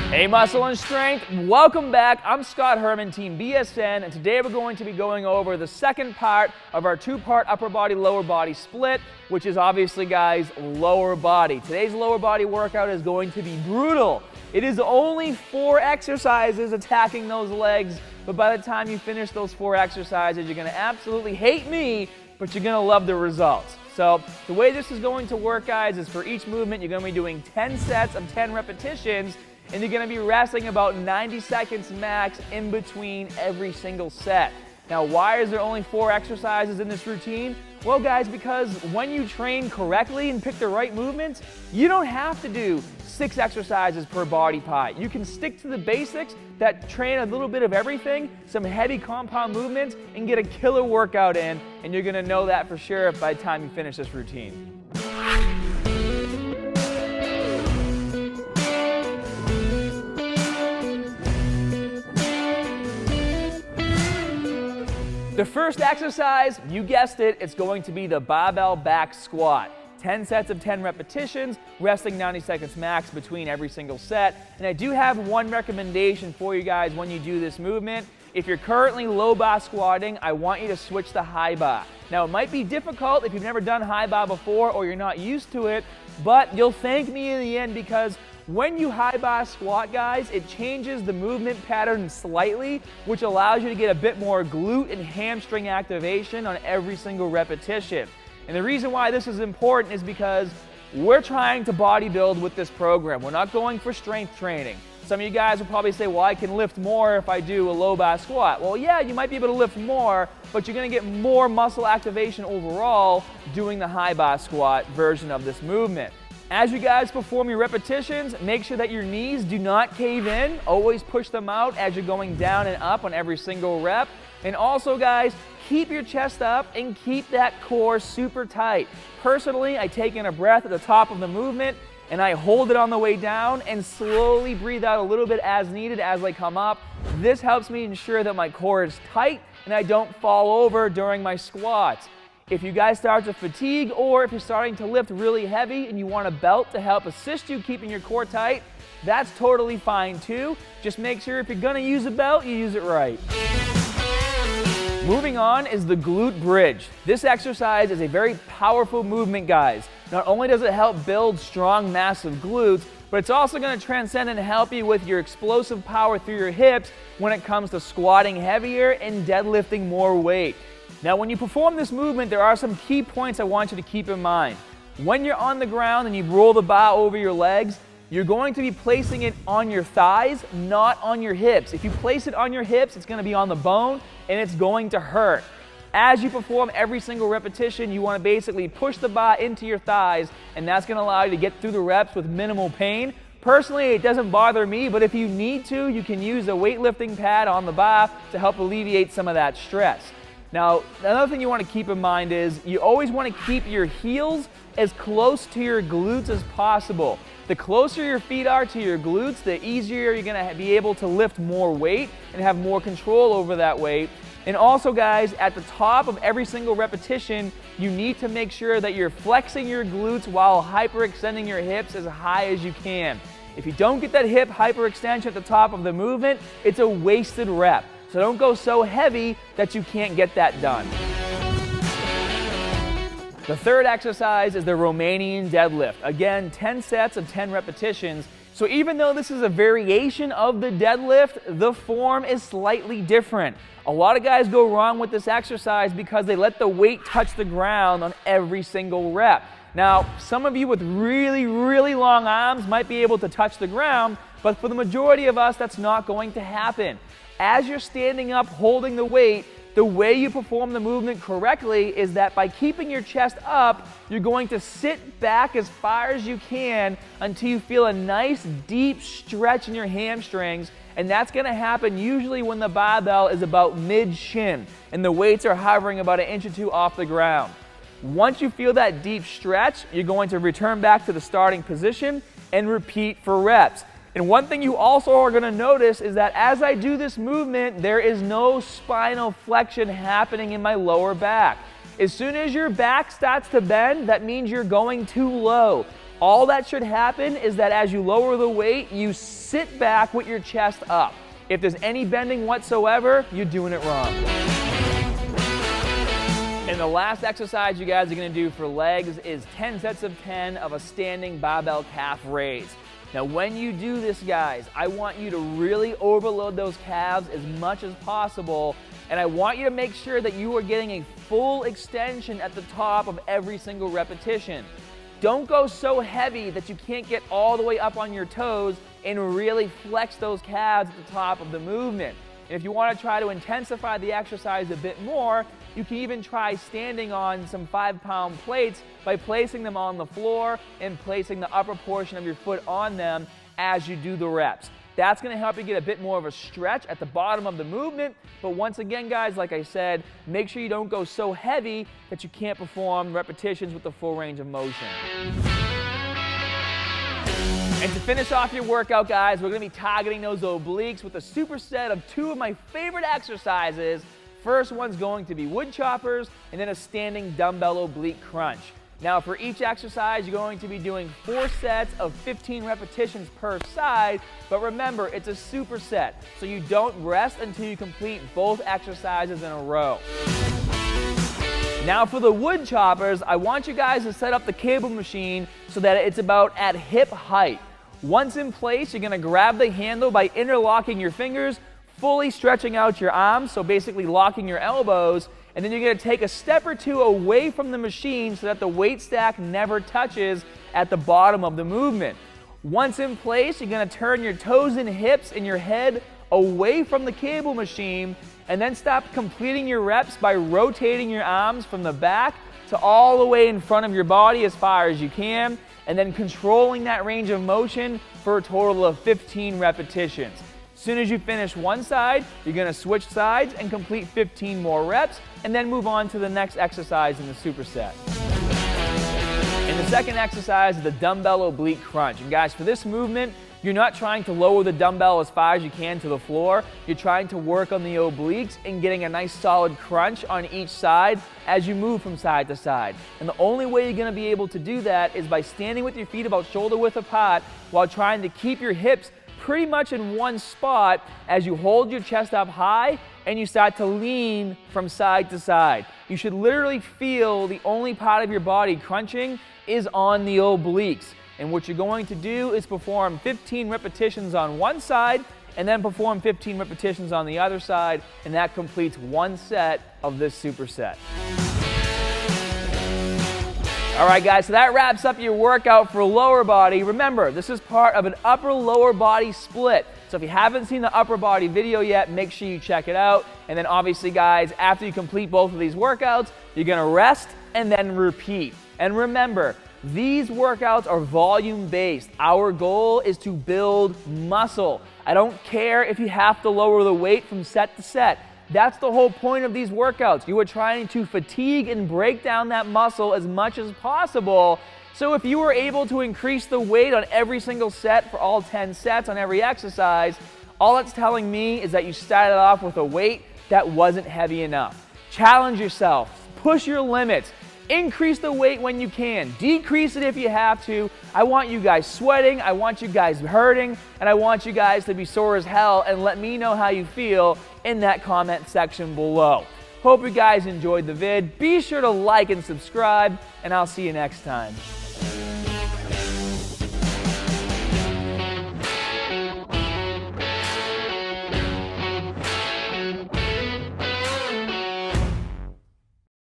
Hey Muscle and Strength, welcome back. I'm Scott Herman, Team BSN, and today we're going to be going over the second part of our two-part upper body, lower body split, which is obviously, guys, lower body. Today's lower body workout is going to be brutal. It is only 4 exercises attacking those legs, but by the time you finish those 4 exercises, you're going to absolutely hate me, but you're going to love the results. So the way this is going to work, guys, is for each movement, you're going to be doing 10 sets of 10 repetitions, and you're going to be resting about 90 seconds max in between every single set. Now, why is there only 4 exercises in this routine? Well, guys, because when you train correctly and pick the right movements, you don't have to do 6 exercises per body part. You can stick to the basics that train a little bit of everything, some heavy compound movements, and get a killer workout in, and you're going to know that for sure by the time you finish this routine. The first exercise, you guessed it, it's going to be the barbell back squat. 10 sets of 10 repetitions, resting 90 seconds max between every single set. And I do have one recommendation for you guys when you do this movement. If you're currently low bar squatting, I want you to switch to high bar. Now, it might be difficult if you've never done high bar before or you're not used to it, but you'll thank me in the end because when you high bar squat, guys, it changes the movement pattern slightly, which allows you to get a bit more glute and hamstring activation on every single repetition. And the reason why this is important is because we're trying to bodybuild with this program. We're not going for strength training. Some of you guys will probably say, well, I can lift more if I do a low bar squat. Well, yeah, you might be able to lift more, but you're gonna get more muscle activation overall doing the high bar squat version of this movement. As you guys perform your repetitions, make sure that your knees do not cave in. Always push them out as you're going down and up on every single rep. And also, guys, keep your chest up and keep that core super tight. Personally, I take in a breath at the top of the movement and I hold it on the way down and slowly breathe out a little bit as needed as I come up. This helps me ensure that my core is tight and I don't fall over during my squats. If you guys start to fatigue or if you're starting to lift really heavy and you want a belt to help assist you keeping your core tight, that's totally fine too. Just make sure if you're gonna use a belt, you use it right. Moving on is the glute bridge. This exercise is a very powerful movement, guys. Not only does it help build strong, massive glutes, but it's also gonna transcend and help you with your explosive power through your hips when it comes to squatting heavier and deadlifting more weight. Now, when you perform this movement, there are some key points I want you to keep in mind. When you're on the ground and you roll the bar over your legs, you're going to be placing it on your thighs, not on your hips. If you place it on your hips, it's going to be on the bone and it's going to hurt. As you perform every single repetition, you want to basically push the bar into your thighs, and that's going to allow you to get through the reps with minimal pain. Personally, it doesn't bother me, but if you need to, you can use a weightlifting pad on the bar to help alleviate some of that stress. Now, another thing you want to keep in mind is you always want to keep your heels as close to your glutes as possible. The closer your feet are to your glutes, the easier you're going to be able to lift more weight and have more control over that weight. And also, guys, at the top of every single repetition, you need to make sure that you're flexing your glutes while hyperextending your hips as high as you can. If you don't get that hip hyperextension at the top of the movement, it's a wasted rep. So don't go so heavy that you can't get that done. The third exercise is the Romanian deadlift. Again, 10 sets of 10 repetitions. So even though this is a variation of the deadlift, the form is slightly different. A lot of guys go wrong with this exercise because they let the weight touch the ground on every single rep. Now, some of you with really, really long arms might be able to touch the ground, but for the majority of us, that's not going to happen. As you're standing up holding the weight, the way you perform the movement correctly is that by keeping your chest up, you're going to sit back as far as you can until you feel a nice deep stretch in your hamstrings, and that's going to happen usually when the barbell is about mid-shin and the weights are hovering about 1 or 2 inches off the ground. Once you feel that deep stretch, you're going to return back to the starting position and repeat for reps. And one thing you also are going to notice is that as I do this movement, there is no spinal flexion happening in my lower back. As soon as your back starts to bend, that means you're going too low. All that should happen is that as you lower the weight, you sit back with your chest up. If there's any bending whatsoever, you're doing it wrong. And the last exercise you guys are going to do for legs is 10 sets of 10 of a standing barbell calf raise. Now when you do this, guys, I want you to really overload those calves as much as possible, and I want you to make sure that you are getting a full extension at the top of every single repetition. Don't go so heavy that you can't get all the way up on your toes and really flex those calves at the top of the movement. And if you want to try to intensify the exercise a bit more, you can even try standing on some 5-pound plates by placing them on the floor and placing the upper portion of your foot on them as you do the reps. That's going to help you get a bit more of a stretch at the bottom of the movement. But once again, guys, like I said, make sure you don't go so heavy that you can't perform repetitions with the full range of motion. And to finish off your workout, guys, we're going to be targeting those obliques with a superset of 2 of my favorite exercises. First one's going to be wood choppers, and then a standing dumbbell oblique crunch. Now for each exercise, you're going to be doing 4 sets of 15 repetitions per side, but remember, it's a superset, so you don't rest until you complete both exercises in a row. Now for the wood choppers, I want you guys to set up the cable machine so that it's about at hip height. Once in place, you're going to grab the handle by interlocking your fingers, fully stretching out your arms, so basically locking your elbows, and then you're going to take a step or 2 away from the machine so that the weight stack never touches at the bottom of the movement. Once in place, you're going to turn your toes and hips and your head away from the cable machine, and then stop completing your reps by rotating your arms from the back to all the way in front of your body as far as you can, and then controlling that range of motion for a total of 15 repetitions. As soon as you finish one side, you're going to switch sides and complete 15 more reps, and then move on to the next exercise in the superset. And the second exercise is the dumbbell oblique crunch. And guys, for this movement, you're not trying to lower the dumbbell as far as you can to the floor. You're trying to work on the obliques and getting a nice solid crunch on each side as you move from side to side. And the only way you're going to be able to do that is by standing with your feet about shoulder width apart while trying to keep your hips pretty much in one spot as you hold your chest up high and you start to lean from side to side. You should literally feel the only part of your body crunching is on the obliques. And what you're going to do is perform 15 repetitions on one side and then perform 15 repetitions on the other side, and that completes one set of this superset. All right, guys, so that wraps up your workout for lower body. Remember, this is part of an upper-lower body split. So if you haven't seen the upper body video yet, make sure you check it out. And then obviously, guys, after you complete both of these workouts, you're gonna rest and then repeat. And remember, these workouts are volume-based. Our goal is to build muscle. I don't care if you have to lower the weight from set to set. That's the whole point of these workouts. You are trying to fatigue and break down that muscle as much as possible. So if you were able to increase the weight on every single set for all 10 sets on every exercise, all that's telling me is that you started off with a weight that wasn't heavy enough. Challenge yourself. Push your limits. Increase the weight when you can. Decrease it if you have to. I want you guys sweating. I want you guys hurting. And I want you guys to be sore as hell, and let me know how you feel in that comment section below. Hope you guys enjoyed the vid. Be sure to like and subscribe, and I'll see you next time.